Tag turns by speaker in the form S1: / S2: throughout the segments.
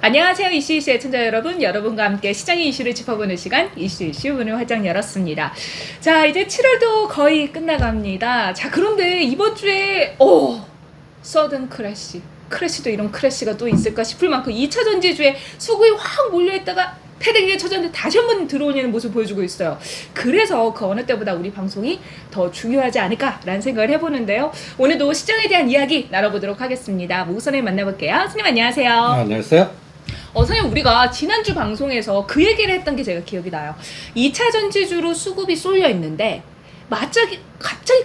S1: 안녕하세요. 이슈의 청자 여러분. 여러분과 함께 시장의 이슈를 짚어보는 시간 이슈 문을 활짝 열었습니다. 자, 이제 7월도 거의 끝나갑니다. 자, 그런데 이번 주에 서든 크래시도 이런 크래시가 또 있을까 싶을 만큼 2차 전지주에 수급이 확 몰려있다가 패대기에 쳐졌는데 다시 한번 들어오는 모습을 보여주고 있어요. 그래서 그 어느 때보다 우리 방송이 더 중요하지 않을까라는 생각을 해보는데요. 오늘도 시장에 대한 이야기 나눠보도록 하겠습니다. 모선생님 만나볼게요. 선생님 안녕하세요.
S2: 안녕하세요.
S1: 선생님 우리가 지난주 방송에서 그 얘기를 했던 게 제가 기억이 나요. 2차 전지주로 수급이 쏠려 있는데 갑자기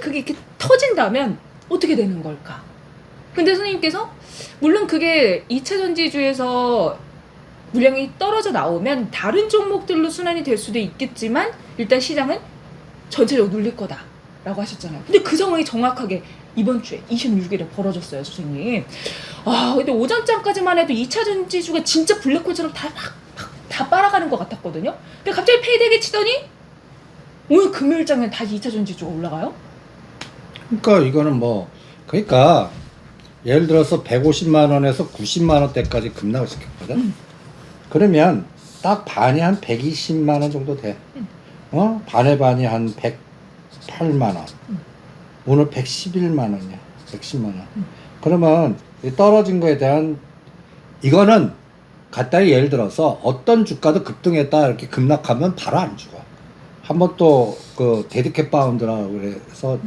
S1: 그게 이렇게 터진다면 어떻게 되는 걸까? 근데 선생님께서 물론 그게 2차 전지주에서 물량이 떨어져 나오면 다른 종목들로 순환이 될 수도 있겠지만 일단 시장은 전체적으로 눌릴 거다 라고 하셨잖아요. 근데 그 상황이 정확하게 이번 주에 26일에 벌어졌어요, 선생님. 근데 오전장까지만 해도 2차 전지주가 진짜 블랙홀처럼 다 빨아가는 것 같았거든요. 근데 갑자기 페이되게 치더니 오늘 금요일장엔 다시 2차 전지주가 올라가요?
S2: 그러니까 이거는 그러니까 예를 들어서 150만 원에서 90만 원대까지 급락을 시켰거든. 그러면 딱 반이 한 120만 원 정도 돼. 반의 반이 한 108만 원. 오늘 111만 원이야. 110만 원. 그러면 떨어진 거에 대한 이거는 간단히 예를 들어서 어떤 주가도 급등했다 이렇게 급락하면 바로 안 죽어. 한번 또 그 데디캣 바운드라고 그래서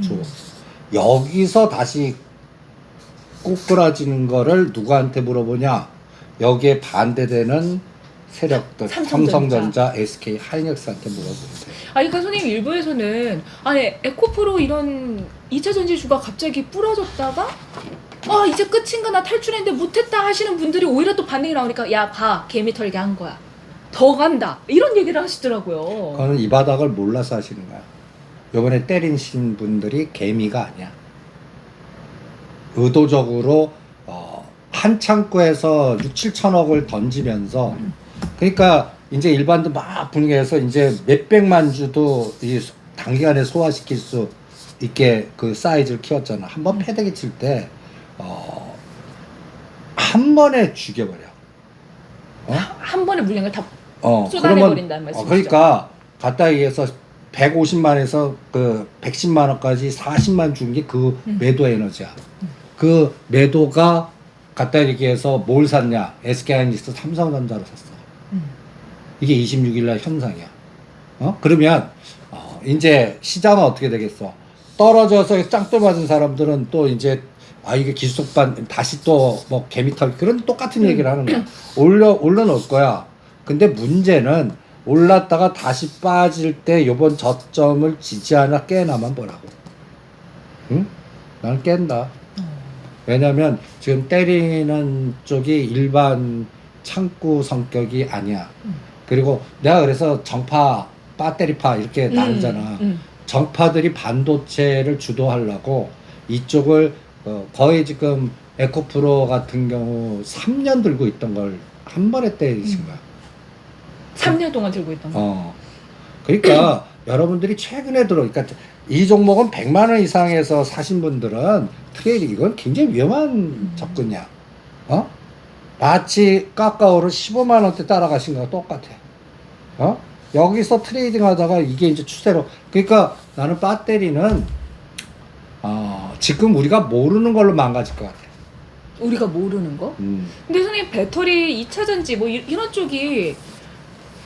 S2: 여기서 다시 꼬꾸라지는 거를 누구한테 물어보냐? 여기에 반대되는 세력들, 삼성전자, SK 하이닉스한테 물어보면 돼.
S1: 그러니까 선생님 일부에서는 에코프로 이런 2차 전지주가 갑자기 부러졌다가 이제 끝인가 나 탈출했는데 못했다 하시는 분들이 오히려 또 반응이 나오니까 야 봐 개미 털게 한 거야 더 간다 이런 얘기를 하시더라고요.
S2: 그거는 이 바닥을 몰라서 하시는 거야. 요번에 때리신 분들이 개미가 아니야. 의도적으로 한 창구에서 6, 7천억을 던지면서 그러니까 이제 일반도 막 분위기에서 이제 몇백만 주도 이 단기간에 소화시킬 수 있게 그 사이즈를 키웠잖아. 한번 패대기 칠 때 한 번에 죽여버려.
S1: 한 번에 물량을 다 쏟아내버린다는 말씀이시죠?
S2: 그러니까 갖다 얘기해서 150만에서 그 110만 원까지 40만 준 게 그 매도 에너지야. 그 매도가 갖다 얘기해서 뭘 샀냐? SK하이닉스 삼성전자로 샀어. 이게 26일날 현상이야. 그러면 이제 시장은 어떻게 되겠어? 떨어져서 짱돌 맞은 사람들은 또 이제 이게 기술반 다시 또 개미털 그런 똑같은 얘기를 하는 거야. 올려놓을 거야. 근데 문제는 올랐다가 다시 빠질 때 요번 저점을 지지하나 깨나만 보라고. 응? 나는 깬다. 왜냐면 지금 때리는 쪽이 일반 창구 성격이 아니야. 그리고 내가 그래서 정파, 배터리파 이렇게 나누잖아. 정파들이 반도체를 주도하려고 이쪽을 거의 지금 에코프로 같은 경우 3년 들고 있던 걸 한 번에 때리신 거야.
S1: 3년 동안 들고 있던 거.
S2: 그러니까 여러분들이 최근에 그러니까 이 종목은 100만 원 이상에서 사신 분들은 트레이딩 이건 굉장히 위험한 접근이야. 마치 까까오를 15만 원대 따라가신 거랑 똑같아. 여기서 트레이딩 하다가 이게 이제 추세로 그러니까 나는 배터리는 지금 우리가 모르는 걸로 망가질 것 같아.
S1: 우리가 모르는 거? 근데 선생님 배터리 2차 전지 이런 쪽이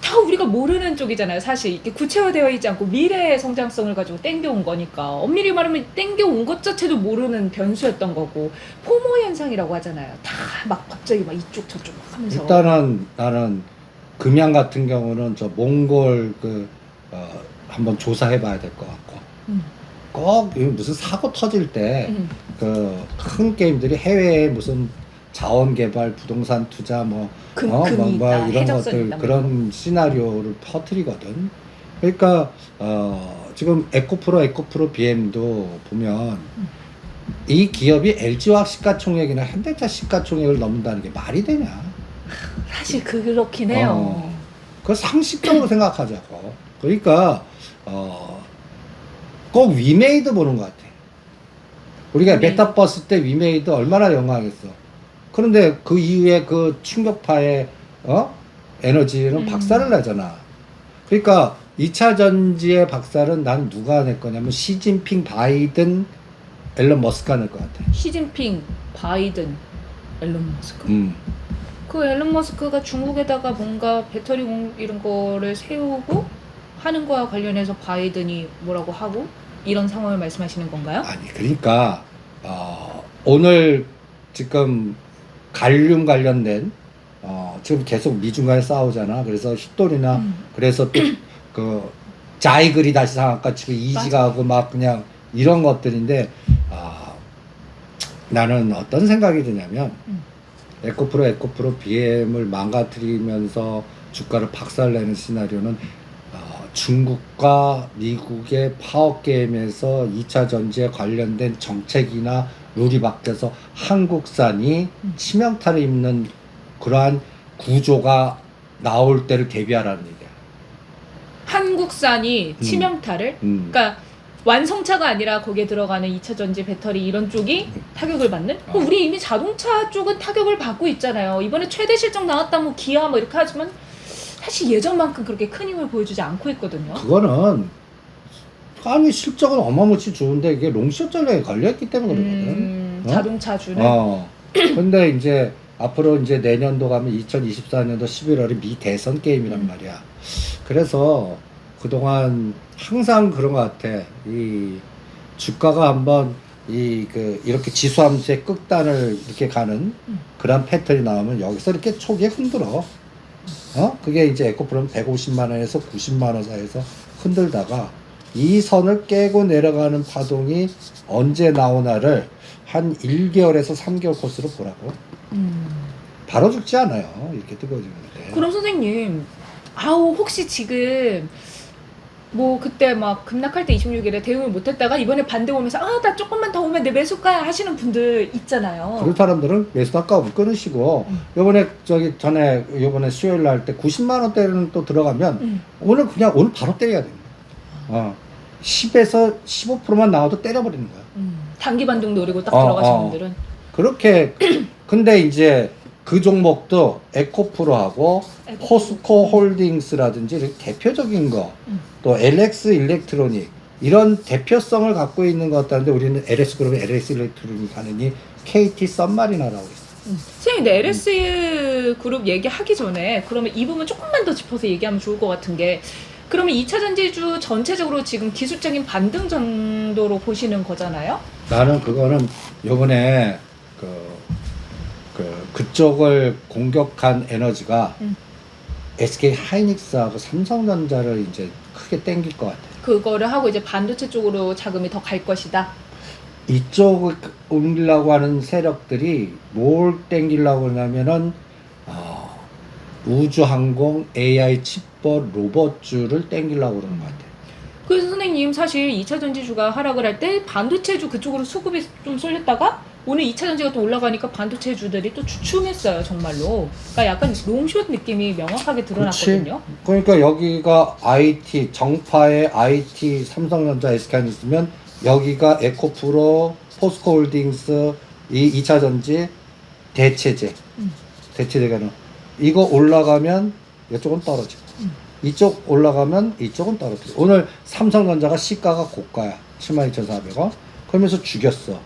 S1: 다 우리가 모르는 쪽이잖아요. 사실 이렇게 구체화되어 있지 않고 미래의 성장성을 가지고 땡겨온 거니까 엄밀히 말하면 땡겨온 것 자체도 모르는 변수였던 거고 포모 현상이라고 하잖아요. 다 막 갑자기 막 이쪽 저쪽 막 하면서
S2: 일단은 나는 금양 같은 경우는 저 몽골 한번 조사해 봐야 될 것 같고 꼭 무슨 사고 터질 때 그 큰 게임들이 해외에 무슨 자원 개발, 부동산 투자
S1: 금이 있다,
S2: 이런
S1: 해적선이
S2: 것들
S1: 있다,
S2: 그런 시나리오를 퍼뜨리거든. 그러니까 지금 에코프로 BM도 보면 이 기업이 LG화학 시가총액이나 현대차 시가총액을 넘는다는 게 말이 되냐?
S1: 사실 그렇긴 해요.
S2: 그거 상식적으로 생각하자고. 그러니까 꼭 위메이드 보는 것 같아. 우리가 메타버스 때 위메이드 얼마나 영광했어. 그런데 그 이후에 그 충격파의 에너지는 박살을 내잖아. 그러니까 2차 전지의 박살은 난 누가 낼 거냐면 시진핑, 바이든, 앨런 머스크가 낼 것 같아.
S1: 시진핑, 바이든, 앨런 머스크.
S2: 음.
S1: 그 앨런 머스크가 중국에다가 뭔가 배터리 이런 거를 세우고 하는 거와 관련해서 바이든이 뭐라고 하고 이런 상황을 말씀하시는 건가요?
S2: 아니 그러니까 오늘 지금 갈륨 관련된 지금 계속 미중 간에 싸우잖아. 그래서 숫돌이나 그래서 또 그 자이글이 다시 상한가 치고 이지가고 막 그냥 이런 것들인데 나는 어떤 생각이 드냐면 에코프로 BM을 망가뜨리면서 주가를 박살내는 시나리오는 중국과 미국의 파워 게임에서 2차 전지에 관련된 정책이나 룰이 바뀌어서 한국산이 치명타를 입는 그러한 구조가 나올 때를 대비하라는 얘기야.
S1: 한국산이 치명타를 그러니까 완성차가 아니라 거기에 들어가는 2차 전지 배터리 이런 쪽이 타격을 받는? 그럼 우리 이미 자동차 쪽은 타격을 받고 있잖아요. 이번에 최대 실적 나왔다 뭐 기아 뭐 이렇게 하지만 사실 예전만큼 그렇게 큰 힘을 보여주지 않고 있거든요.
S2: 그거는 아니 실적은 어마무시 좋은데 이게 롱숏 전략에 걸려있기 때문에 그러거든.
S1: 자동차주는.
S2: 근데 이제 앞으로 이제 내년도 가면 2024년도 11월이 미 대선 게임이란 말이야. 그래서 그동안 항상 그런 것 같아. 이 주가가 한번 이렇게 지수함수의 끝단을 이렇게 가는 그런 패턴이 나오면 여기서 이렇게 초기에 흔들어. 그게 이제 에코프로는 150만 원에서 90만 원 사이에서 흔들다가 이 선을 깨고 내려가는 파동이 언제 나오나를 한 1개월에서 3개월 코스로 보라고. 바로 죽지 않아요. 이렇게 뜨거워지는데.
S1: 그럼 선생님, 혹시 지금 뭐 그때 막 급락할 때 26일에 대응을 못했다가 이번에 반대 오면서 나 조금만 더 오면 내 매수가야 하시는 분들 있잖아요.
S2: 그런 사람들은 매수 아까우면 끊으시고 요번에 요번에 수요일 날 할 때 90만 원대는 또 들어가면 오늘 바로 때려야 됩니다. 10에서 15%만 나와도 때려버리는 거야.
S1: 단기 반등 노리고 딱 들어가시는 분들은
S2: 그렇게 근데 이제 그 종목도 에코프로하고 포스코 홀딩스라든지 이렇게 대표적인 거, 또 LX 일렉트로닉 이런 대표성을 갖고 있는 것 같다는데 우리는 LS 그룹의 LX 일렉트로닉 하느니 KT 썸마리나라고 있어요.
S1: 선생님, 근데 LS 그룹 얘기하기 전에 그러면 이 부분 조금만 더 짚어서 얘기하면 좋을 것 같은 게 그러면 2차 전지주 전체적으로 지금 기술적인 반등 정도로 보시는 거잖아요?
S2: 나는 그거는 요번에 그쪽을 공격한 에너지가 SK 하이닉스하고 삼성전자를 이제 크게 땡길 것 같아요.
S1: 그거를 하고 이제 반도체 쪽으로 자금이 더 갈 것이다.
S2: 이쪽을 옮기려고 하는 세력들이 뭘 땡기려고 하냐면은 우주항공, AI 칩봇, 로봇주를 땡기려고 그러는 것 같아요.
S1: 그래서 선생님 사실 2차 전지주가 하락을 할 때 반도체주 그쪽으로 수급이 좀 쏠렸다가 오늘 2차 전지가 또 올라가니까 반도체주들이 또 주춤했어요 정말로. 그러니까 약간 롱숏 느낌이 명확하게 드러났거든요.
S2: 그러니까 여기가 IT 정파의 IT 삼성전자 SK하니 있으면 여기가 에코프로, 포스코홀딩스 이 2차 전지 대체제가 이거 올라가면 이쪽은 떨어지고 이쪽 올라가면 이쪽은 떨어지고 오늘 삼성전자가 시가가 고가야 72,400원 그러면서 죽였어.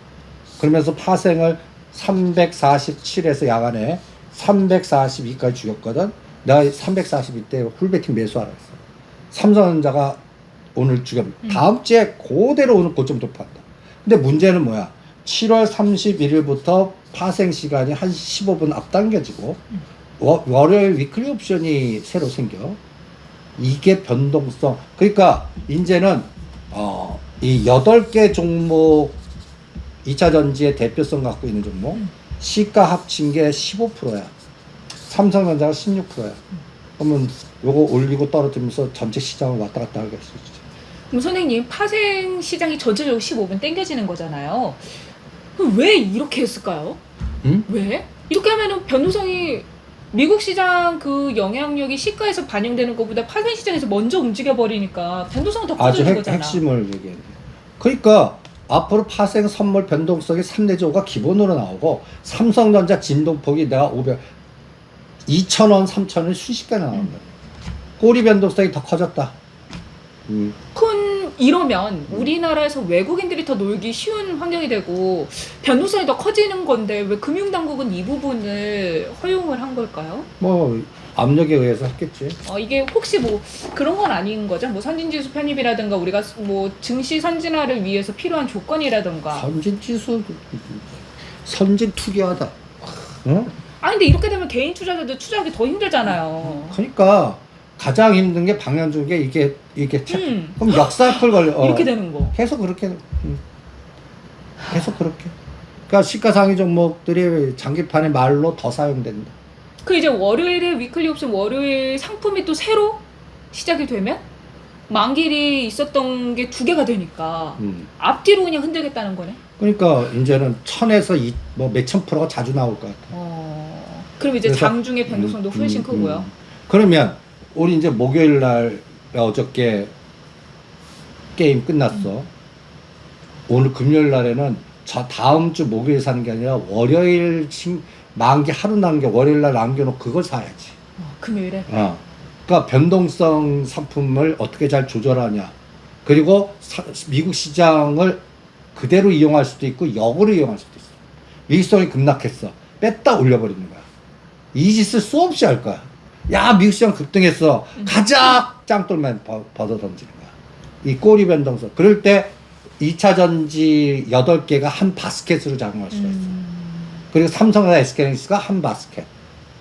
S2: 그러면서 파생을 347에서 야간에 342까지 죽였거든. 내가 342 때 풀베팅 매수하라 했어. 삼성전자가 오늘 죽였 다음 주에 그대로 오늘 고점 돌파한다. 근데 문제는 뭐야? 7월 31일부터 파생 시간이 한 15분 앞당겨지고 월요일 위클리 옵션이 새로 생겨. 이게 변동성. 그러니까 이제는 이 8개 종목 2차 전지의 대표성 갖고 있는 종목 시가 합친 게 15%야. 삼성전자가 16%야. 그러면 요거 올리고 떨어지면서 전체 시장을 왔다 갔다 하게 할 수 있지.
S1: 그럼 선생님 파생 시장이 전체적으로 15분 땡겨지는 거잖아요. 그럼 왜 이렇게 했을까요? 왜? 이렇게 하면은 변동성이 미국 시장 그 영향력이 시가에서 반영되는 것보다 파생 시장에서 먼저 움직여 버리니까 변동성은 더 커지는 거잖아.
S2: 핵심을 얘기해. 그러니까 앞으로 파생 선물 변동성이 3 내지 5가 기본으로 나오고 삼성전자 진동폭이 내가 2,000원, 3,000원 순식간에 나온다. 꼬리 변동성이 더 커졌다.
S1: 이러면 우리나라에서 외국인들이 더 놀기 쉬운 환경이 되고 변동성이 더 커지는 건데 왜 금융당국은 이 부분을 허용을 한 걸까요?
S2: 뭐 압력에 의해서 했겠지.
S1: 이게 혹시 뭐 그런 건 아닌 거죠? 뭐 선진지수 편입이라든가 우리가 뭐 증시 선진화를 위해서 필요한 조건이라든가.
S2: 선진 투기하다. 응?
S1: 근데 이렇게 되면 개인 투자자들 투자하기 더 힘들잖아요.
S2: 그러니까 가장 힘든 게 방향주게 이게 그럼 역사풀 걸려.
S1: 이렇게 되는 거.
S2: 계속 그렇게. 계속 그렇게. 그러니까 시가상위 종목들이 장기판의 말로 더 사용된다.
S1: 그 이제 월요일에 위클리 옵션 월요일 상품이 또 새로 시작이 되면 만길이 있었던 게 2개가 되니까 앞뒤로 그냥 흔들겠다는 거네.
S2: 그러니까 이제는 1000에서 뭐 몇천 프로가 자주 나올 것 같아.
S1: 그럼 이제
S2: 그래서,
S1: 장중의 변동성도 훨씬 크고요.
S2: 그러면 우리 이제 목요일 날 어저께 게임 끝났어. 오늘 금요일 날에는 다음 주 목요일 사는 게 아니라 월요일 만기 하루 남겨 월요일 날 남겨놓고 그걸 사야지.
S1: 금요일에.
S2: 그러니까 변동성 상품을 어떻게 잘 조절하냐. 그리고 미국 시장을 그대로 이용할 수도 있고 역으로 이용할 수도 있어. 미국시장이 급락했어. 뺐다 올려버리는 거야. 이 짓을 수없이 할 거야. 야, 미국 시장 급등했어. 가자! 짱돌만 벗어 던지는 거야. 이 꼬리 변동성. 그럴 때 2차 전지 8개가 한 바스켓으로 작용할 수가 있어. 그리고 삼성과 SK하이닉스가 한 바스켓.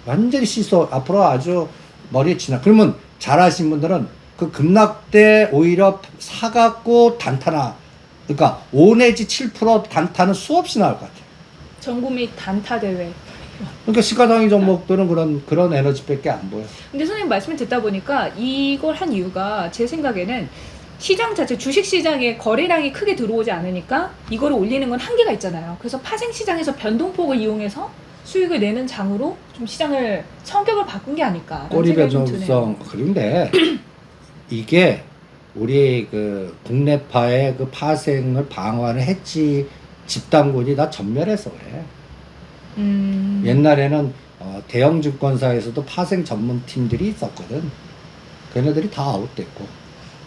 S2: 완전히 씻어. 앞으로 아주 머리에 지나. 그러면 잘 아신 분들은 그 급락 때 오히려 사갖고 단타나, 그러니까 5 내지 7% 단타는 수없이 나올 것 같아요.
S1: 전국민 단타 대회.
S2: 그러니까 시가상위 종목들은 그런 에너지밖에 안 보여.
S1: 근데 선생님 말씀을 듣다 보니까 이걸 한 이유가 제 생각에는 시장 자체 주식시장에 거래량이 크게 들어오지 않으니까 이거를 올리는 건 한계가 있잖아요. 그래서 파생시장에서 변동폭을 이용해서 수익을 내는 장으로 좀 시장을 성격을 바꾼 게 아닐까.
S2: 꼬리 변동성. 그런데 이게 우리 그 국내파의 그 파생을 방어하는 해지 집단군이 다 전멸해서 그래. 옛날에는 대형 증권사에서도 파생 전문 팀들이 있었거든. 걔네들이 다 아웃됐고,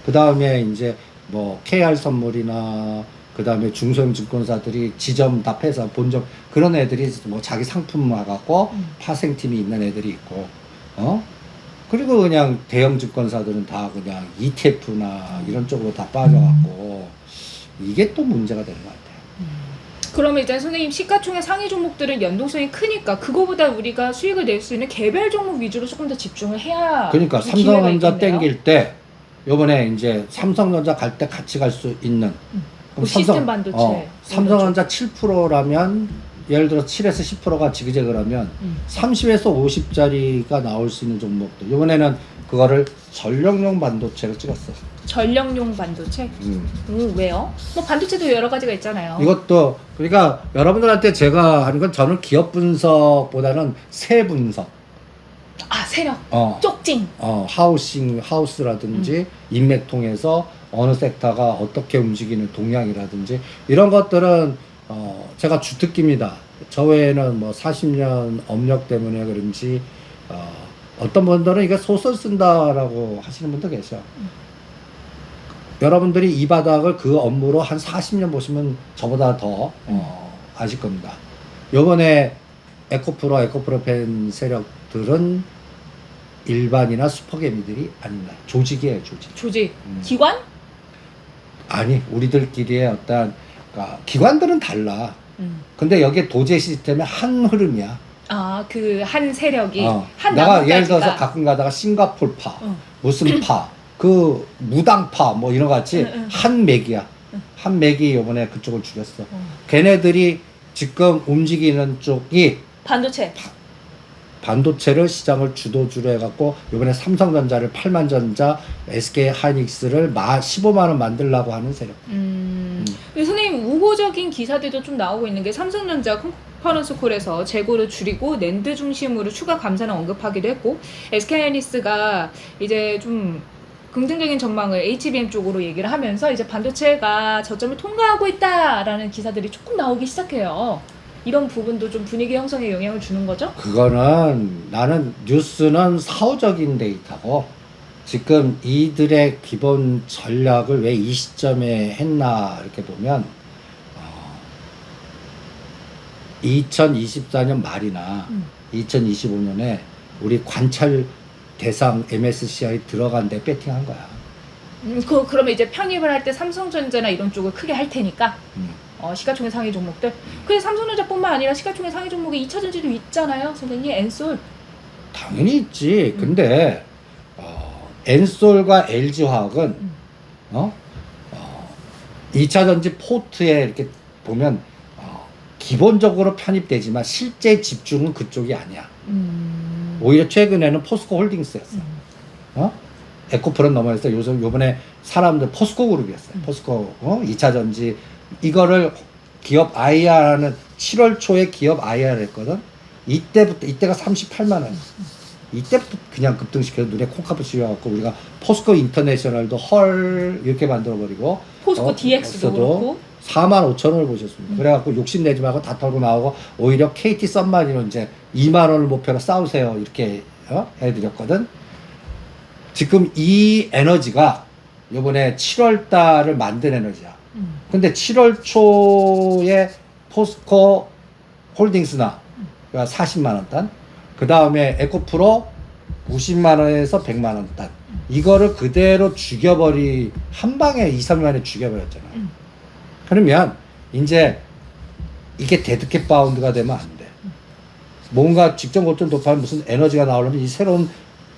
S2: 그 다음에 이제 뭐 KR 선물이나 그 다음에 중소형 증권사들이 지점 다 패서 본점 그런 애들이 뭐 자기 상품 와갖고 파생팀이 있는 애들이 있고, 그리고 그냥 대형 증권사들은 다 그냥 ETF나 이런 쪽으로 다 빠져갖고 이게 또 문제가 되는 것 같아요.
S1: 그러면 이제 선생님 시가총액 상위 종목들은 연동성이 크니까 그거보다 우리가 수익을 낼 수 있는 개별 종목 위주로 조금 더 집중을 해야.
S2: 그러니까 삼성전자 땡길 때 요번에 이제 삼성전자 갈 때 같이 갈 수 있는
S1: 뭐 시스템 반도체.
S2: 삼성전자 7%라면 예를 들어 7에서 10%가 지그재그라면 30에서 50짜리가 나올 수 있는 종목들. 이번에는 그거를 전력용 반도체로 찍었어.
S1: 전력용 반도체? 왜요? 뭐 반도체도 여러 가지가 있잖아요.
S2: 이것도 그러니까 여러분들한테 제가 하는 건 저는 기업 분석보다는 세 분석.
S1: 세력. 쪽징.
S2: 하우스라든지 인맥 통해서 어느 섹터가 어떻게 움직이는 동향이라든지 이런 것들은 제가 주특기입니다. 저 외에는 뭐 40년 업력 때문에 그런지 어떤 분들은 이게 소설 쓴다라고 하시는 분도 계셔. 여러분들이 이 바닥을 그 업무로 한 40년 보시면 저보다 더 아실 겁니다. 요번에 에코프로펜 세력들은 일반이나 슈퍼개미들이 아닙니다. 조직이에요, 조직.
S1: 조직. 기관?
S2: 아니, 우리들끼리의 어떤 그러니까 기관들은 달라. 근데 여기에 도제 시스템의 한 흐름이야.
S1: 그 한 세력이 한
S2: 내가
S1: 나무까지가.
S2: 예를 들어서 가끔 가다가 싱가폴파, 무슨 파, 그 무당파 뭐 이런 거 같이 한 맥이야. 한 맥이 요번에 그쪽을 죽였어. 걔네들이 지금 움직이는 쪽이 반도체를 시장을 주도주로 해갖고 요번에 삼성전자를 8만전자, SK하이닉스를 15만원 만들려고 하는 세력.
S1: 선생님 우호적인 기사들도 좀 나오고 있는 게 삼성전자 컨퍼런스 콜에서 재고를 줄이고 낸드 중심으로 추가 감산을 언급하기도 했고 SK하이닉스가 이제 좀 긍정적인 전망을 HBM 쪽으로 얘기를 하면서 이제 반도체가 저점을 통과하고 있다라는 기사들이 조금 나오기 시작해요. 이런 부분도 좀 분위기 형성에 영향을 주는 거죠?
S2: 그거는 나는 뉴스는 사후적인 데이터고 지금 이들의 기본 전략을 왜 이 시점에 했나 이렇게 보면 2024년 말이나 2025년에 우리 관찰 대상 MSCI 들어간 데 배팅한 거야.
S1: 그러면 이제 편입을 할 때 삼성전자나 이런 쪽을 크게 할 테니까 시가총액 상위 종목들. 근데 삼성전자뿐만 아니라 시가총액 상위 종목에 2차전지도 있잖아요, 선생님. 엔솔.
S2: 당연히 있지. 근데 엔솔과 LG화학은 2차전지 포트에 이렇게 보면 기본적으로 편입되지만 실제 집중은 그쪽이 아니야. 오히려 최근에는 포스코 홀딩스였어. 에코프론 넘어서 요번에 사람들 포스코 그룹이었어요. 포스코 2차전지 이거를 기업 IR하는 7월 초에 기업 IR 했거든. 이때가 38만 원. 이때부터 그냥 급등시켜서 눈에 콩카프 씌워갖고 우리가 포스코 인터내셔널도 헐 이렇게 만들어버리고
S1: 포스코 DX도 그렇고
S2: 4만 5천 원을 보셨습니다. 그래갖고 욕심내지 말고 다 털고 나오고 오히려 KT 썸마니로 이제 2만 원을 목표로 싸우세요 이렇게 해드렸거든. 지금 이 에너지가 요번에 7월 달을 만든 에너지야. 근데 7월 초에 포스코 홀딩스나 40만 원 단, 그 다음에 에코프로 90만 원에서 100만 원 단, 이거를 그대로 죽여버리 한 방에 2, 3일 만에 죽여버렸잖아. 그러면 이제 이게 데드캣 바운드가 되면 안 돼. 뭔가 직전 고점 돌파하면 무슨 에너지가 나오려면 이 새로운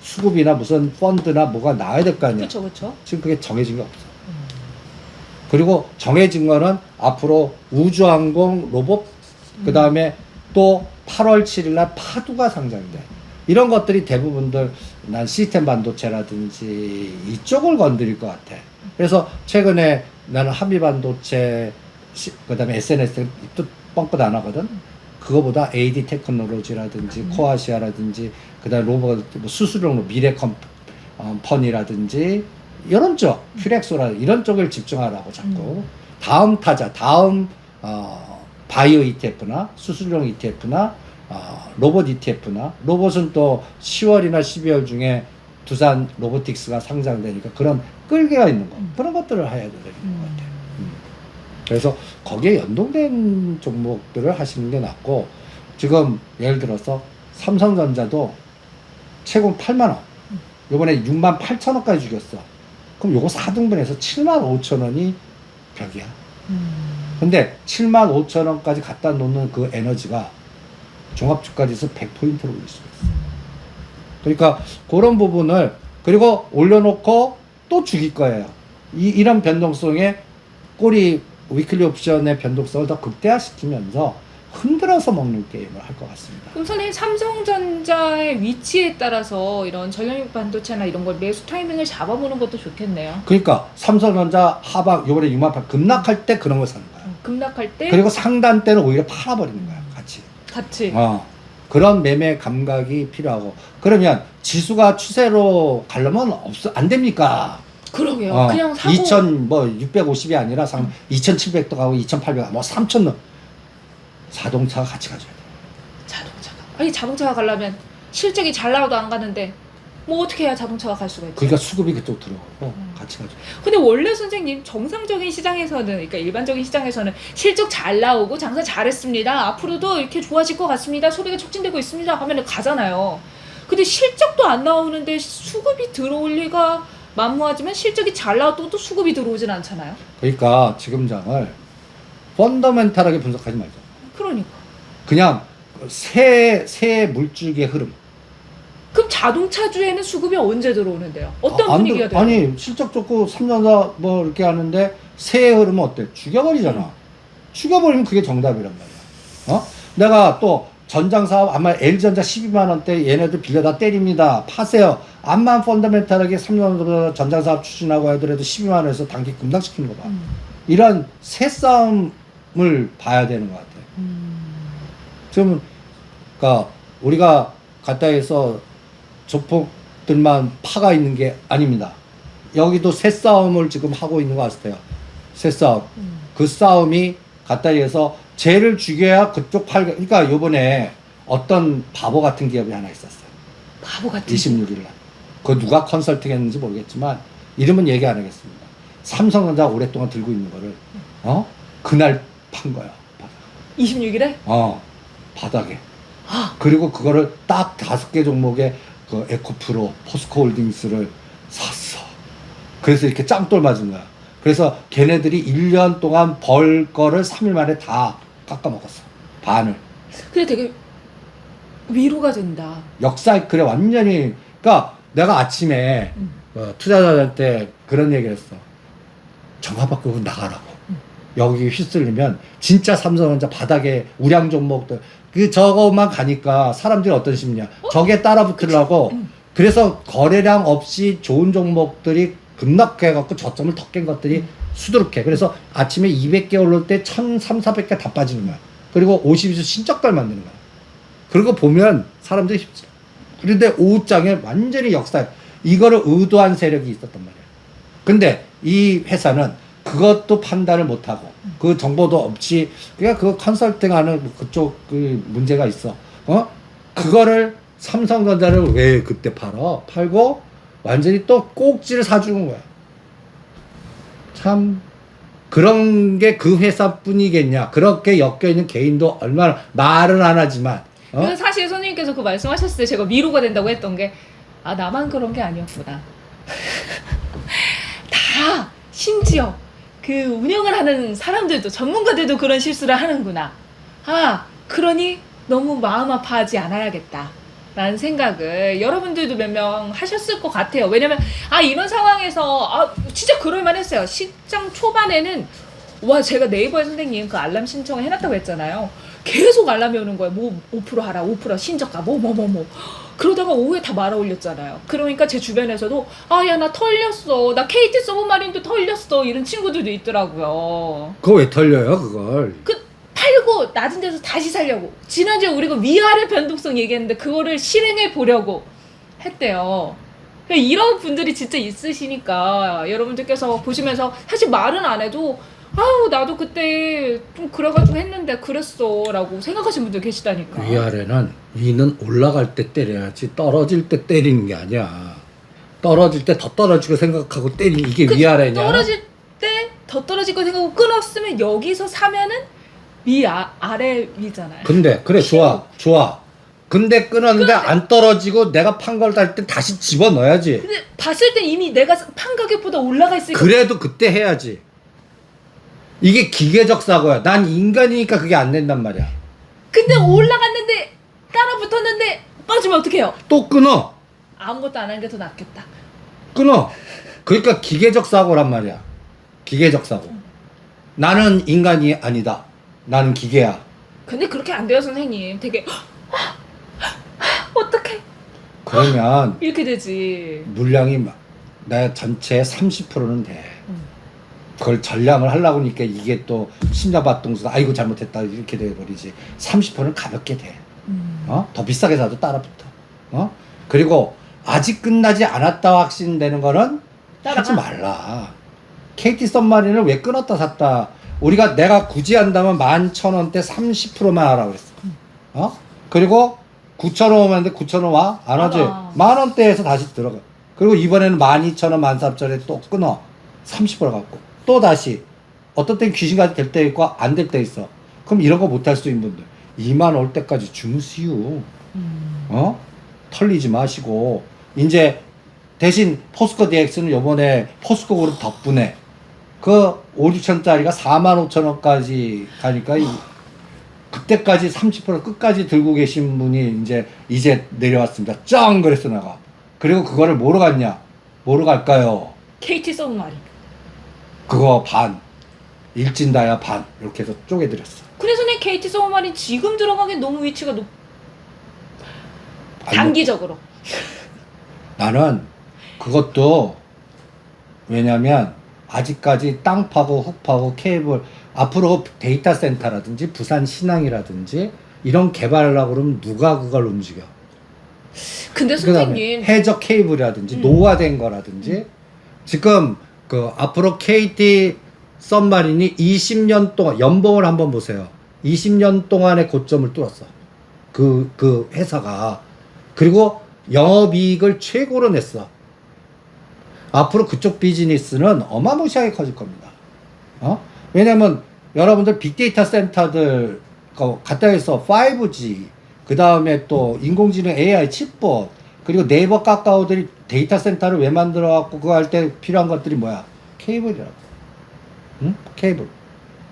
S2: 수급이나 무슨 펀드나 뭐가 나와야 될 거 아니야.
S1: 그렇죠.
S2: 지금 그게 정해진 게 없어. 그리고 정해진 거는 앞으로 우주항공 로봇, 그 다음에 또 8월 7일 날 파두가 상장돼. 이런 것들이 대부분들 난 시스템 반도체라든지 이쪽을 건드릴 것 같아. 그래서 최근에 나는 한미 반도체, 그 다음에 SNS 또 뻥끗 안 하거든. 그거보다 AD 테크놀로지라든지 코아시아라든지 그다음에 로봇 뭐 수수료로 미래컴퍼니라든지 이런 쪽 퓨렉소라 이런 쪽을 집중하라고 자꾸 다음 타자 다음 바이오 ETF나 수수료용 ETF나 로봇 ETF나 로봇은 또 10월이나 12월 중에 두산 로보틱스가 상장되니까 그런 끌개가 있는 거 그런 것들을 해야 되는 것 같아요. 그래서 거기에 연동된 종목들을 하시는 게 낫고 지금 예를 들어서 삼성전자도 최고 8만 원 요번에 6만 8천 원까지 죽였어. 그럼 요거 4등분해서 7만 5천 원이 벽이야. 근데 7만 5천 원까지 갖다 놓는 그 에너지가 종합주가지수 100포인트로 올릴 수가 있어. 그러니까 그런 부분을 그리고 올려놓고 또 죽일 거예요. 이런 변동성에 꼬리 위클리 옵션의 변동성을 더 극대화시키면서 흔들어서 먹는 게임을 할 것 같습니다.
S1: 그럼 선생님 삼성전자의 위치에 따라서 이런 전력 반도체나 이런 걸 매수 타이밍을 잡아보는 것도 좋겠네요.
S2: 그러니까 삼성전자 하방 요번에 6만 8 급락할 때 그런 걸 사는 거야.
S1: 급락할 때
S2: 그리고 상단 때는 오히려 팔아버리는 거야. 같이. 그런 매매 감각이 필요하고 그러면 지수가 추세로 가려면 안 됩니까?
S1: 그러게요. 그냥 사고
S2: 2650이 아니라 2700도 가고 2800 뭐 3000도 자동차가 같이 가줘야 돼.
S1: 자동차가 가려면 실적이 잘 나와도 안 가는데 뭐 어떻게 해야 자동차가 갈 수가 있죠?
S2: 그러니까 수급이 그쪽 들어가고 같이 가줘.
S1: 근데 원래 선생님 정상적인 시장에서는 그러니까 일반적인 시장에서는 실적 잘 나오고 장사 잘했습니다. 앞으로도 이렇게 좋아질 것 같습니다. 소비가 촉진되고 있습니다. 하면 가잖아요. 근데 실적도 안 나오는데 수급이 들어올 리가 만무하지만 실적이 잘 나와도 또 수급이 들어오진 않잖아요.
S2: 그러니까 지금 장을 펀더멘탈하게 분석하지 말자.
S1: 그러니까.
S2: 그냥 새 물줄기의 흐름.
S1: 그럼 자동차주에는 수급이 언제 들어오는데요? 어떤 분위기가 돼요?
S2: 아니 실적 좋고 삼성전자 뭐 이렇게 하는데 새해 흐르면 어때? 죽여버리잖아. 죽여버리면 그게 정답이란 말이야. 내가 또 전장사업 아마 LG전자 12만 원대 얘네들 빌려다 때립니다. 파세요. 암만 펀더멘탈하게 3년 전장사업 추진하고 하더라도 12만 원에서 단기 급락시키는 거 봐. 이런 새 싸움을 봐야 되는 것 같아. 지금 그러니까 우리가 가까이에서 조폭들만 파가 있는 게 아닙니다. 여기도 새 싸움을 지금 하고 있는 것 같아요. 새 싸움. 그 싸움이 갖다 대서 쟤를 죽여야 그쪽 그러니까 요번에 어떤 바보 같은 기업이 하나 있었어요.
S1: 바보 같은
S2: 26일 날. 그 누가 컨설팅 했는지 모르겠지만 이름은 얘기 안 하겠습니다. 삼성전자 오랫동안 들고 있는 거를 그날 판 거야.
S1: 26일에?
S2: 바닥에. 그리고 그거를 딱 5개 종목의 그 에코프로, 포스코홀딩스를 샀어. 그래서 이렇게 짱돌 맞은 거야. 그래서 걔네들이 1년 동안 벌 거를 3일 만에 다 깎아먹었어. 반을.
S1: 근데 되게 위로가 된다.
S2: 역사이클에 완전히. 그러니까 내가 아침에 투자자한테 그런 얘기를 했어. 정화 바꾸고 나가라고. 여기 휩쓸리면 진짜 삼성전자 바닥에 우량 종목들 저거만 가니까 사람들이 어떤 심리야. 저게 따라 붙으려고. 그래서 거래량 없이 좋은 종목들이 급락해갖고 저점을 더 깬 것들이 수두룩해. 그래서 아침에 200개 올릴 때 1,300, 400개 다 빠지는 거야. 그리고 52주 신적달 만드는 거야. 그러고 보면 사람들이 쉽지. 그런데 오후장에 완전히 역사, 이거를 의도한 세력이 있었단 말이야. 근데 이 회사는 그것도 판단을 못하고 그 정보도 없이 그냥 그 컨설팅하는 그쪽 그 문제가 있어. 그거를 삼성전자를 왜 그때 팔고 완전히 또 꼭지를 사주는 거야. 참 그런 게 그 회사뿐이겠냐. 그렇게 엮여있는 개인도 얼마나 말은 안 하지만
S1: 근데 사실 선생님께서 그 말씀하셨을 때 제가 위로가 된다고 했던 게 나만 그런 게 아니었구나. 다 심지어 그 운영을 하는 사람들도 전문가들도 그런 실수를 하는구나. 그러니 너무 마음 아파하지 않아야겠다 라는 생각을 여러분들도 몇 명 하셨을 것 같아요. 왜냐면 이런 상황에서 진짜 그럴만 했어요. 시장 초반에는 제가 네이버에 선생님 그 알람 신청을 해놨다고 했잖아요. 계속 알람이 오는 거예요. 5% 하라, 5% 신저가 그러다가 오후에 다 말아 올렸잖아요. 그러니까 제 주변에서도 야 나 털렸어, 나 KT 서브마린도 털렸어, 이런 친구들도 있더라고요.
S2: 그거 왜 털려요 그걸?
S1: 팔고 낮은 데서 다시 살려고. 지난주에 우리가 위아래 변동성 얘기했는데 그거를 실행해 보려고 했대요. 이런 분들이 진짜 있으시니까 여러분들께서 보시면서 사실 말은 안 해도 나도 그때 좀 그래가지고 했는데 그랬어 라고 생각하시는 분들 계시다니까.
S2: 위아래는 위는 올라갈 때 때려야지 떨어질 때 때리는 게 아니야. 떨어질 때 더 떨어지고 생각하고 때리는 이게 위아래냐?
S1: 떨어질 때 더 떨어질 거 생각하고 끊었으면 여기서 사면은 아래 위잖아요.
S2: 근데 그래 좋아. 근데 끊었는데 안 떨어지고 내가 판 걸 달 때 다시 집어 넣어야지.
S1: 근데 봤을 때 이미 내가 판 가격보다 올라가 있으니까.
S2: 그래도 그때 해야지. 이게 기계적 사고야. 난 인간이니까 그게 안 된단 말이야.
S1: 근데 올라갔는데 따라 붙었는데 빠지면 어떡해요?
S2: 또 끊어.
S1: 아무것도 안 하는 게 더 낫겠다.
S2: 끊어. 그러니까 기계적 사고란 말이야. 기계적 사고. 나는 인간이 아니다. 나는 기계야.
S1: 근데 그렇게 안 돼요 선생님. 되게 어떡해.
S2: 그러면
S1: 이렇게 되지.
S2: 물량이 내 전체의 30%는 돼. 그걸 전량을 하려고 하니까 이게 또 심야밭동수다. 아이고 잘못했다 이렇게 돼버리지. 30%는 가볍게 돼. 더 비싸게 사도 따라붙어. 그리고 아직 끝나지 않았다 확신되는 거는 하지 말라. KT 썸마린을 왜 끊었다 샀다. 내가 굳이 한다면 11,000원대 30%만 하라고 그랬어. 그리고 9,000원 오면 9,000원 와? 안 하지? 만원대에서 다시 들어가. 그리고 이번에는 12,000원, 13,000원에 또 끊어. 30% 갖고. 또 다시. 어떤 땐 귀신같이 될 때 있고 안 될 때 있어. 그럼 이런 거 못 할 수 있는 분들. 2만 올 때까지 주무시오. 털리지 마시고. 이제 대신 포스코 DX는 요번에 포스코 그룹 덕분에 그 5, 6천짜리가 4만 5천 원까지 가니까 그때까지 30% 끝까지 들고 계신 분이 이제 내려왔습니다. 짱! 그랬어 내가. 그리고 그거를 뭐로 갔냐? 뭐로 갈까요?
S1: KT 서브마린.
S2: 그거 반. 일진다야 반. 이렇게 해서 쪼개드렸어.
S1: 그래서 내 KT 서브마린 지금 들어가기 너무 위치가 단기적으로.
S2: 나는 그것도 왜냐면 아직까지 땅 파고 흙 파고 케이블 앞으로 데이터 센터라든지 부산 신항이라든지 이런 개발하려고 그러면 누가 그걸 움직여?
S1: 근데 선생님
S2: 해적 케이블이라든지 노화된 거라든지 지금 그 앞으로 KT 썸마린이 20년 동안 연봉을 한번 보세요. 20년 동안의 고점을 뚫었어. 그 회사가. 그리고 영업이익을 최고로 냈어. 앞으로 그쪽 비즈니스는 어마무시하게 커질 겁니다. 왜냐면 여러분들 빅데이터 센터들 갖다 해서 5G, 그 다음에 또 인공지능 AI 칩봇, 그리고 네이버 카카오들이 데이터 센터를 왜 만들어 갖고 그거 할 때 필요한 것들이 뭐야? 케이블이라고. 응? 케이블.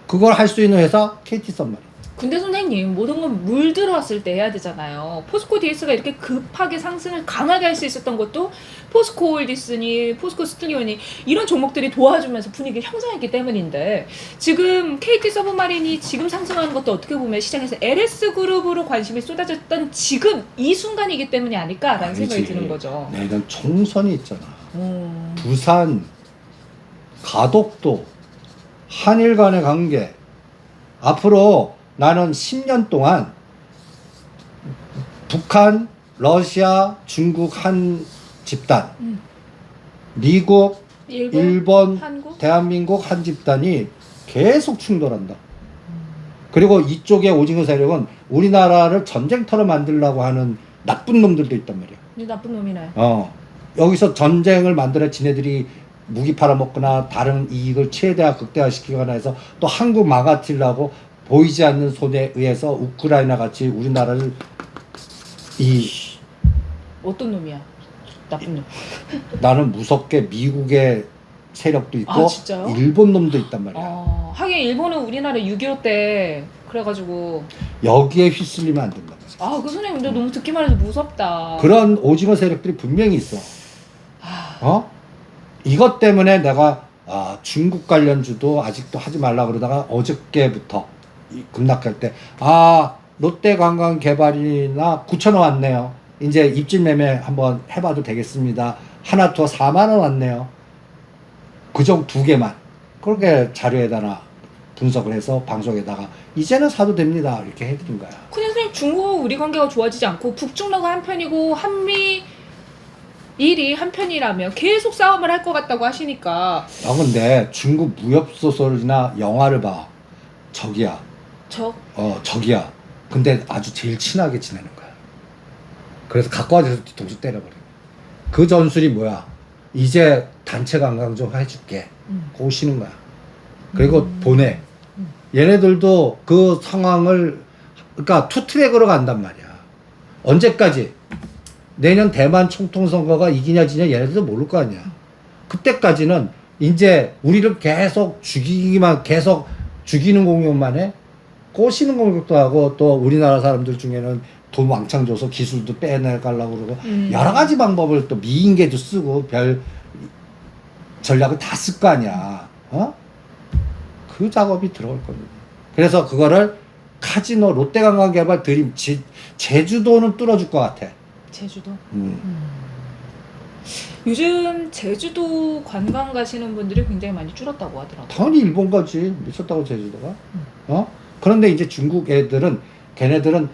S2: 그걸 할 수 있는 회사 KT 썸마린.
S1: 근데 선생님, 모든 건 물 들어왔을 때 해야 되잖아요. 포스코 DS가 이렇게 급하게 상승을 강하게 할 수 있었던 것도 포스코 홀디스니 포스코 스튜디오니 이런 종목들이 도와주면서 분위기를 형성했기 때문인데, 지금 KT 서브마린이 지금 상승하는 것도 어떻게 보면 시장에서 LS 그룹으로 관심이 쏟아졌던 지금 이 순간이기 때문이 아닐까라는 생각이 드는 거죠.
S2: 내년 총선이 있잖아. 부산, 가덕도, 한일 간의 관계. 앞으로 나는 10년 동안 북한, 러시아, 중국 한 집단, 미국, 일본,
S1: 한국?
S2: 대한민국 한 집단이 계속 충돌한다. 그리고 이쪽의 오징어 세력은 우리나라를 전쟁터로 만들려고 하는 나쁜 놈들도 있단 말이야.
S1: 이 나쁜 놈이네.
S2: 여기서 전쟁을 만들어 지네들이 무기 팔아먹거나 다른 이익을 최대화 극대화시키거나 해서 또 한국 망가뜨리려고 보이지 않는 손에 의해서 우크라이나 같이 우리나라를
S1: 어떤 놈이야? 나쁜 놈.
S2: 나는 무섭게 미국의 세력도 있고
S1: 아, 진짜요?
S2: 일본 놈도 있단 말이야.
S1: 하긴 일본은 우리나라 6.15 때 그래가지고
S2: 여기에 휩쓸리면 안 된다.
S1: 그 선생님 근데 너무 듣기만 해도 무섭다.
S2: 그런 오징어 세력들이 분명히 있어. 이것 때문에 내가 중국 관련주도 아직도 하지 말라 그러다가 어저께부터 급락할 때 롯데관광개발이나 9,000원 왔네요. 이제 입질 매매 한번 해봐도 되겠습니다. 하나투어 4만원 왔네요. 그정 두 개만 그렇게 자료에다가 분석을 해서 방송에다가 이제는 사도 됩니다 이렇게 해드린 거야.
S1: 근데 선생님 중국하고 우리 관계가 좋아지지 않고 북중러가 한편이고 한미 일이 한편이라면 계속 싸움을 할 것 같다고 하시니까.
S2: 근데 중국 무협소설이나 영화를 봐. 적이야. 적이야. 근데 아주 제일 친하게 지내는 거야. 그래서 가까워져서 뒤통수 때려버려. 그 전술이 뭐야? 이제 단체 관광 좀 해줄게. 오시는 거야. 그리고 보내. 얘네들도 그 상황을, 그러니까 투트랙으로 간단 말이야. 언제까지? 내년 대만 총통선거가 이기냐 지냐 얘네들도 모를 거 아니야. 그때까지는 이제 우리를 계속 계속 죽이는 공격만 해. 꼬시는 공격도 하고 또 우리나라 사람들 중에는 돈 왕창 줘서 기술도 빼내가려고 그러고 여러 가지 방법을 또 미인계도 쓰고 별 전략을 다 쓸 거 아니야. 그 작업이 들어갈 겁니다. 그래서 그거를 카지노, 롯데관광개발 드림, 제주도는 뚫어줄 것 같아.
S1: 제주도? 요즘 제주도 관광 가시는 분들이 굉장히 많이 줄었다고 하더라고요.
S2: 당연히 일본 가지. 미쳤다고 제주도가. 그런데 이제 중국 애들은 걔네들은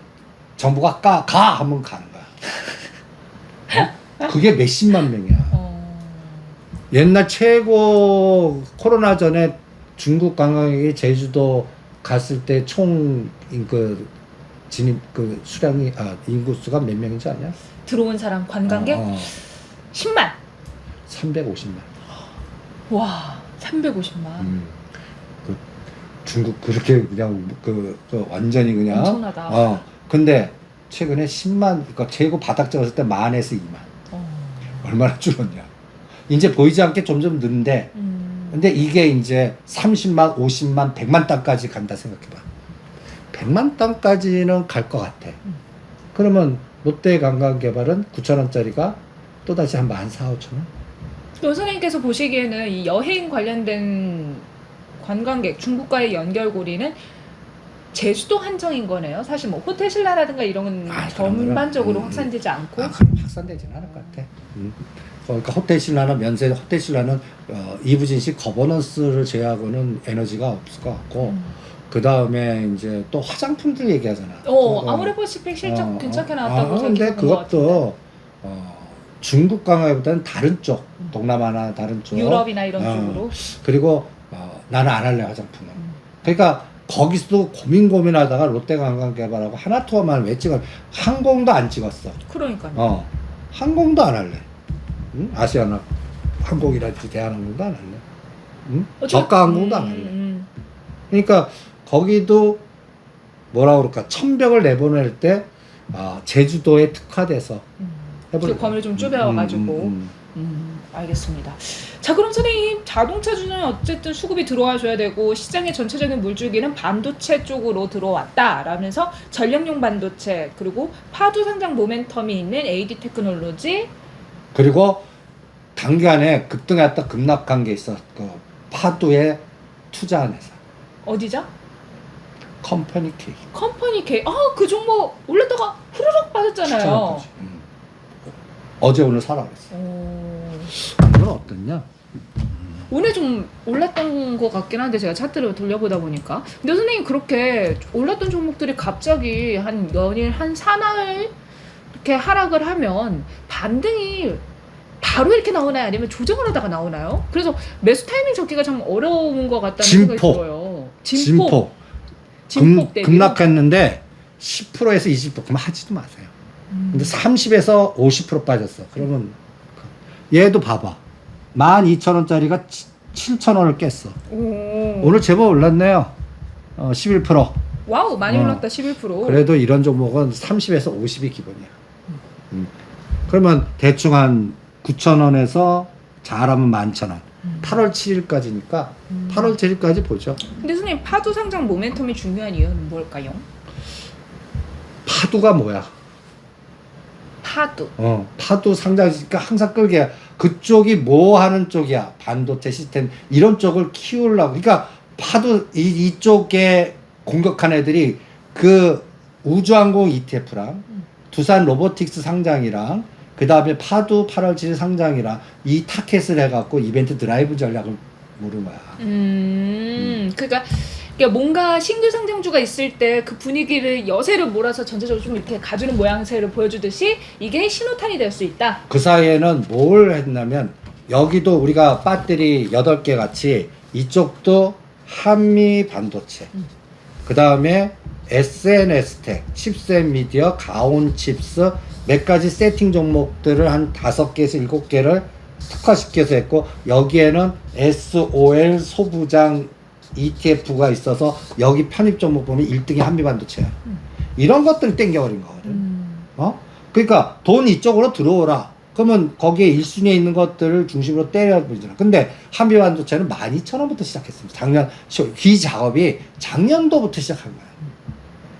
S2: 정부가 가 하면 가는 거야. 그게 몇십만 명이야. 옛날 최고 코로나 전에 중국 관광객이 제주도 갔을 때 총 진입 수량이 인구수가 몇 명인지 아냐?
S1: 들어온 사람 관광객 10만.
S2: 350만.
S1: 와, 350만.
S2: 중국 그렇게 그냥 완전히 그냥
S1: 엄청나다.
S2: 근데 최근에 10만, 그러니까 재고 바닥 잡았을 때 만에서 2만. 얼마나 줄었냐? 이제 보이지 않게 점점 느는데, 근데 이게 이제 30만, 50만, 100만 땅까지 간다 생각해봐. 100만 땅까지는 갈 것 같아. 그러면 롯데관광개발은 9,000원짜리가 또다시 한 14,000원?
S1: 선생님께서 보시기에는 이 여행 관련된 관광객, 중국과의 연결고리는 제주도 한정인 거네요. 사실 뭐 호텔 신라라든가 이런 건 전반적으로 확산되지 않고.
S2: 그럼 확산되지는 않을 것 같아. 그러니까 호텔 신라는 호텔 신라는 이부진식 거버넌스를 제외하고는 에너지가 없을 것 같고, 그 다음에 이제 또 화장품들 얘기하잖아.
S1: 아모레퍼시픽 실적 괜찮게 나왔다고
S2: 근데 그것도 중국 강화보다는 다른 쪽, 동남아나 다른 쪽,
S1: 유럽이나 이런
S2: 어,
S1: 쪽으로.
S2: 그리고 나는 안 할래 화장품은. 그러니까 거기서도 고민하다가 롯데관광개발하고 하나투어만 왜 찍어? 항공도 안 찍었어.
S1: 그러니까요.
S2: 항공도 안 할래. 응? 아시아나 항공이라든지 대한항공도 안 할래. 응? 저가 항공도 안 할래. 그러니까 거기도 뭐라 그럴까 천벽을 내보낼 때 제주도에 특화돼서 해볼래.
S1: 그 범위를 좀 좁혀가지고. 알겠습니다. 자, 그럼 선생님, 자동차주는 어쨌든 수급이 들어와줘야 되고 시장의 전체적인 물줄기는 반도체 쪽으로 들어왔다라면서 전력용 반도체 그리고 파도 상장 모멘텀이 있는 AD 테크놀로지
S2: 그리고 단기간에 급등했다 급락한 게 있어. 그 파도에 투자한 회사.
S1: 어디죠?
S2: 컴퍼니 K.
S1: 컴퍼니 K. 그 종목 올랐다가 후루룩 빠졌잖아요.
S2: 추천까지. 어제 오늘 사라 그랬어. 오늘 어떻냐?
S1: 오늘 좀 올랐던 것 같긴 한데 제가 차트를 돌려보다 보니까 근데 선생님 그렇게 올랐던 종목들이 갑자기 한 연일 한 4나흘 이렇게 하락을 하면 반등이 바로 이렇게 나오나요? 아니면 조정을 하다가 나오나요? 그래서 매수 타이밍 잡기가 참 어려운 것 같다는 생각이 들어요. 진폭 대비
S2: 급락했는데 10%에서 20% 그럼 하지도 마세요. 근데 30에서 50% 빠졌어. 그러면 얘도 봐봐. 12,000원짜리가 7,000원을 깼어. 오늘 제법 올랐네요. 11%.
S1: 와우, 많이 올랐다. 11%.
S2: 그래도 이런 종목은 30에서 50이 기본이야. 그러면 대충 한 9,000원에서 잘하면 11,000원. 8월 7일까지니까 8월 7일까지 보죠.
S1: 근데 선생님 파도 상장 모멘텀이 중요한 이유는 뭘까요?
S2: 파도가 뭐야? 파도 상장이니까 항상 끌게. 그쪽이 뭐 하는 쪽이야? 반도체 시스템 이런 쪽을 키우려고. 그러니까 파도 이쪽에 공격한 애들이 그 우주항공 ETF랑 두산 로보틱스 상장이랑 그 다음에 파도 8월 7일 상장이랑 이 타켓을 해갖고 이벤트 드라이브 전략을 모르는 거야.
S1: 그러니까 뭔가 신규 상장주가 있을 때 그 분위기를 여세를 몰아서 전체적으로 좀 이렇게 가주는 모양새를 보여주듯이 이게 신호탄이 될 수 있다.
S2: 그 사이에는 뭘 했냐면 여기도 우리가 배터리 8개 같이 이쪽도 한미 반도체 그 다음에 SNS텍, 칩셋 미디어, 가온 칩스 몇 가지 세팅 종목들을 한 5개에서 7개를 특화시켜서 했고 여기에는 SOL 소부장 ETF가 있어서 여기 편입 종목 보면 1등이 한미반도체야. 이런 것들을 땡겨버린 거거든. 그러니까 돈 이쪽으로 들어오라. 그러면 거기에 1순위에 있는 것들을 중심으로 때려버리잖아. 근데 한미반도체는 12,000원부터 시작했습니다. 이 작업이 작년도부터 시작한 거야.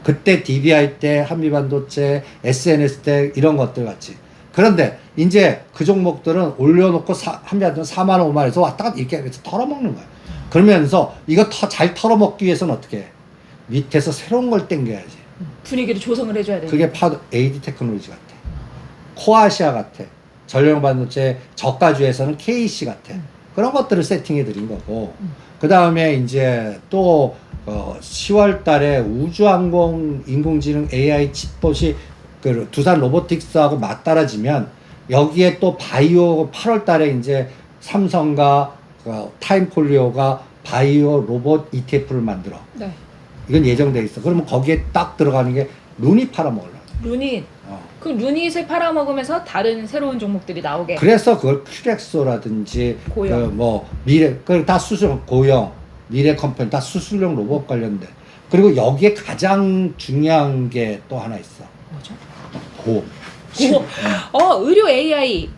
S2: 그때 DBI 때 한미반도체, SNS 때 이런 것들 같이. 그런데 이제 그 종목들은 올려놓고 한미반도체 4만 원, 5만 원에서 왔다 갔다 이렇게 해서 털어먹는 거야. 그러면서 이거 잘 털어먹기 위해서는 어떻게 해? 밑에서 새로운 걸 땡겨야지.
S1: 분위기를 조성을 해줘야 돼.
S2: 그게 파도 AD 테크놀로지 같아. 코아시아 같아. 전력 반도체 저가주에서는 KC 같아. 그런 것들을 세팅해 드린 거고. 그 다음에 이제 또 10월 달에 우주항공 인공지능 AI 칩봇이 그 두산 로보틱스하고 맞따라지면 여기에 또 바이오 8월 달에 이제 삼성과 타임폴리오가 바이오 로봇 ETF를 만들어.
S1: 네.
S2: 이건 예정돼 있어. 그러면 거기에 딱 들어가는 게 루닛 팔아먹으려고.
S1: 루닛. 그 루닛을 팔아먹으면서 다른 새로운 종목들이 나오게.
S2: 그래서 그걸 큐렉소라든지
S1: 고영.
S2: 미래 다 수수용 고영 미래 컴퍼니 다 수술용 로봇 관련된. 그리고 여기에 가장 중요한 게 또 하나 있어.
S1: 뭐죠?
S2: 의료
S1: AI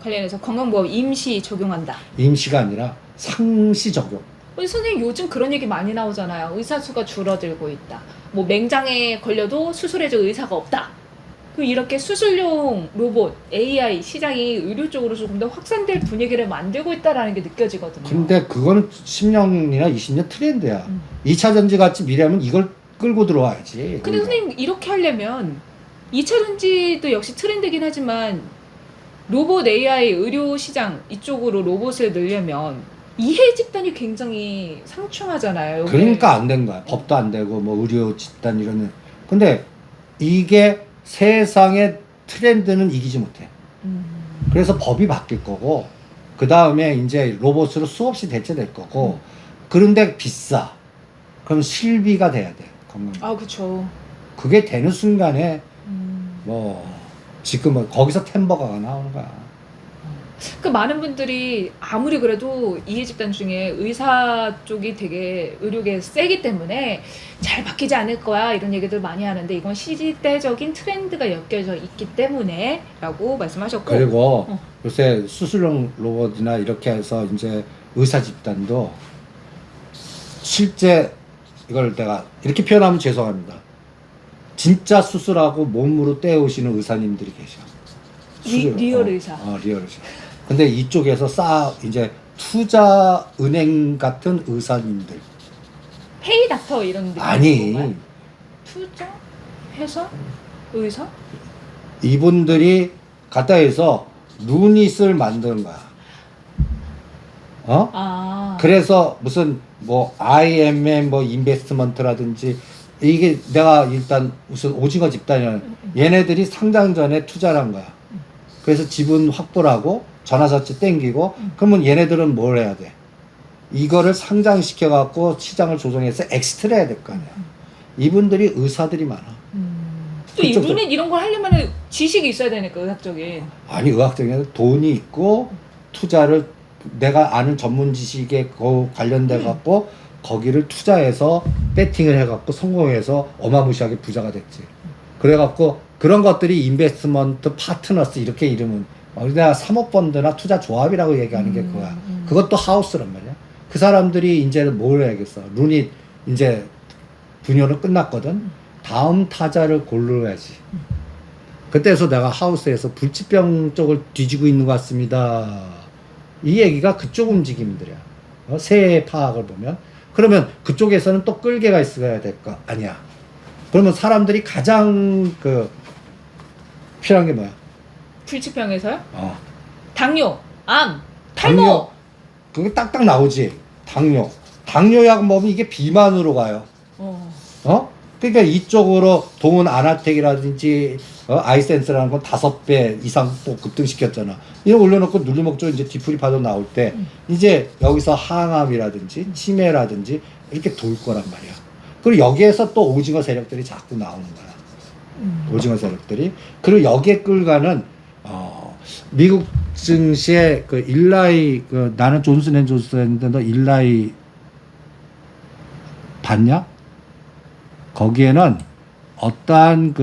S1: 관련해서 건강보험 임시 적용한다.
S2: 임시가 아니라 상시 적용.
S1: 선생님 요즘 그런 얘기 많이 나오잖아요. 의사 수가 줄어들고 있다. 뭐 맹장에 걸려도 수술해줄 의사가 없다. 이렇게 수술용 로봇, AI 시장이 의료 쪽으로 조금 더 확산될 분위기를 만들고 있다라는 게 느껴지거든요.
S2: 근데 그거는 10년이나 20년 트렌드야. 2차 전지 같이 미래하면 이걸 끌고 들어와야지.
S1: 근데 선생님 이렇게 하려면 2차 전지도 역시 트렌드긴 하지만 로봇 AI 의료 시장 이쪽으로 로봇을 넣으려면 이해 집단이 굉장히 상충하잖아요.
S2: 그러니까 안 된 거야. 법도 안 되고 뭐 의료 집단 이런. 근데 이게 세상의 트렌드는 이기지 못해. 그래서 법이 바뀔 거고 그 다음에 이제 로봇으로 수없이 대체될 거고 그런데 비싸. 그럼 실비가 돼야 돼. 건강.
S1: 아, 그쵸.
S2: 그게 되는 순간에
S1: 음.
S2: 뭐 지금은 거기서 템버가가 나오는 거야.
S1: 그 많은 분들이 아무리 그래도 이해 집단 중에 의사 쪽이 되게 의료계 세기 때문에 잘 바뀌지 않을 거야 이런 얘기들 많이 하는데 이건 시대적인 트렌드가 엮여져 있기 때문에 라고 말씀하셨고
S2: 그리고
S1: 어.
S2: 요새 수술용 로봇이나 이렇게 해서 이제 의사 집단도 실제 이걸 내가 이렇게 표현하면 죄송합니다. 진짜 수술하고 몸으로 떼오시는 의사님들이 계셔.
S1: 리얼 의사.
S2: 리얼 의사. 근데 이쪽에서 이제 투자 은행 같은 의사님들.
S1: 페이 닥터 이런 느낌.
S2: 아니,
S1: 투자 회사 의사?
S2: 이분들이 갖다 해서 루닛을 만드는 거야.
S1: 아.
S2: 그래서 무슨 뭐 IMM 뭐 인베스트먼트라든지 이게 내가 일단 무슨 오징어 집단이야. 얘네들이 상장 전에 투자를 한 거야. 그래서 지분 확보를 하고 전화서치 땡기고 그러면 얘네들은 뭘 해야 돼? 이거를 상장시켜 갖고 시장을 조정해서 엑스트라 해야 될 거 아니야. 이분들이 의사들이 많아.
S1: 또
S2: 그쪽도-
S1: 이분은 이런 걸 하려면 지식이 있어야 되니까 의학적인.
S2: 아니 의학적인 돈이 있고 투자를 내가 아는 전문 지식에 관련돼 갖고 거기를 투자해서 배팅을 해 갖고 성공해서 어마무시하게 부자가 됐지. 그래 갖고 그런 것들이 인베스트먼트 파트너스 이렇게 이름은 우리나라 사모펀드나 투자 조합이라고 얘기하는 게 그거야. 그것도 하우스란 말이야. 그 사람들이 이제 뭘 해야겠어. 루닛 이제 분열은 끝났거든. 다음 타자를 고르야지. 그때서 내가 하우스에서 불치병 쪽을 뒤지고 있는 것 같습니다. 이 얘기가 그쪽 움직임들이야. 새 파악을 보면. 그러면 그쪽에서는 또 끌개가 있어야 될 거 아니야. 그러면 사람들이 가장 필요한 게 뭐야?
S1: 불치병에서요? 당뇨, 암,
S2: 당뇨.
S1: 탈모.
S2: 그게 딱딱 나오지. 당뇨약 먹으면 이게 비만으로 가요. 그러니까 이쪽으로 동은 아나텍이라든지 아이센스라는 건 5배 이상 또 급등시켰잖아. 이거 올려놓고 눌리먹죠. 이제 뒤풀이 파도 나올 때 이제 여기서 항암이라든지 치매라든지 이렇게 돌 거란 말이야. 그리고 여기에서 또 오징어 세력들이 자꾸 나오는 거야. 오징어 세력들이. 그리고 여기에 끌가는 미국 증시의 그 일라이 나는 존슨앤존슨인데 너 일라이 봤냐? 거기에는 어떠한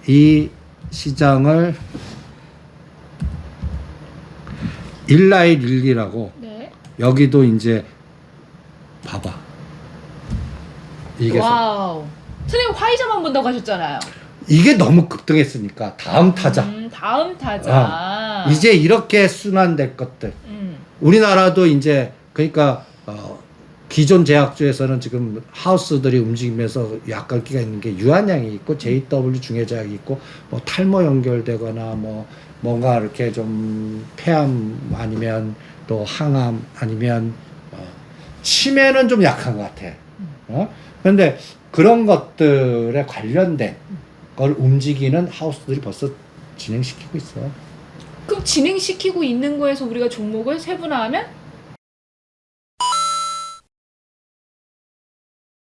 S2: 이 시장을 일라이 릴리라고
S1: 네.
S2: 여기도 이제 봐봐. 이게
S1: 와우. 선생님 화이자만 본다고 하셨잖아요.
S2: 이게 너무 급등했으니까 다음 타자.
S1: 다음 타자.
S2: 이제 이렇게 순환될 것들. 우리나라도 이제 그러니까 기존 제약주에서는 지금 하우스들이 움직이면서 약간 끼가 있는 게 유한양이 있고 JW 중해제약이 있고 뭐 탈모 연결되거나 뭐 뭔가 이렇게 좀 폐암 아니면 또 항암 아니면 치매는 좀 약한 것 같아. 그런데 그런 것들에 관련된 걸 움직이는 하우스들이 벌써 진행시키고 있어.
S1: 그럼 진행시키고 있는 거에서 우리가 종목을 세분화하면